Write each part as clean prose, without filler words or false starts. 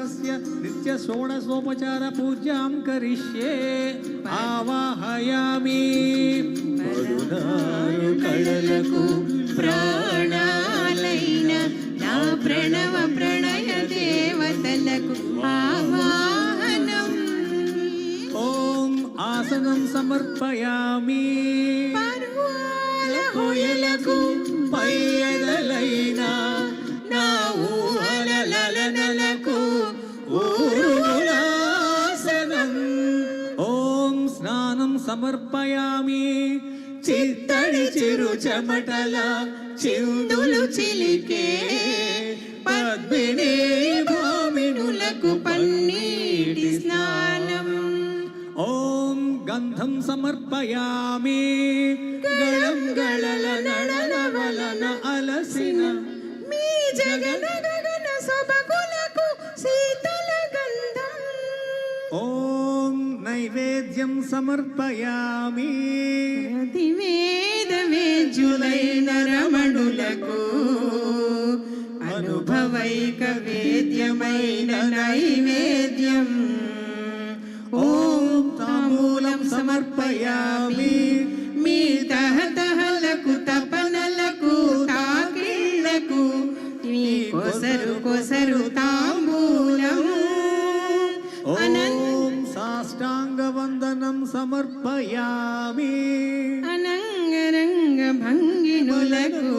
भगवानस्य नित्य षोडशोपचार पूज्यां करिष्ये आवाहयामि परुनारु कळలకు ప్రాణాలైన నా ప్రణవ ప్రణయ దేవతలకు ఆవాహనం. ఓం ఆసనం సమర్పయామి పర్వాల హోయలకు పయ్యదలైన నా ఊహల లలనలకు ఊరులాసనం. ఓం స్నానం సమర్పయామి చిత్తడి చిరు చెమటల చిందులు చిలికే పద్మిని భామినులకు పన్నీటి స్నానం. ఓం గంధం సమర్పయామి గళం గళల నడల వలన అలసిన మీ జగన గగన సొబగులకు శీతల గంధం. ఓం నైవేద్యం సమర్పయామి వేద వేద్యులైన రమణులకు అనుభవైక వేద్యమైన నైవేద్యం. ఓం తాంబూలం సమర్పయామి మీ తహతహలకు తపనలకు తాకిళ్లకు మీ కొసరు కొసరు తాంబూలం. ఓం సాష్టాంగ వందనం సమర్పయామి అనంగరంగ భంగినులకు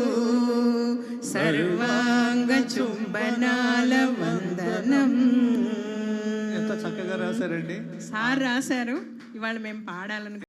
సర్వాంగ చుంబనాల వందనం. ఎంత చక్కగా రాశారండి. సార్ రాశారు, ఇవాళ మేము పాడాలను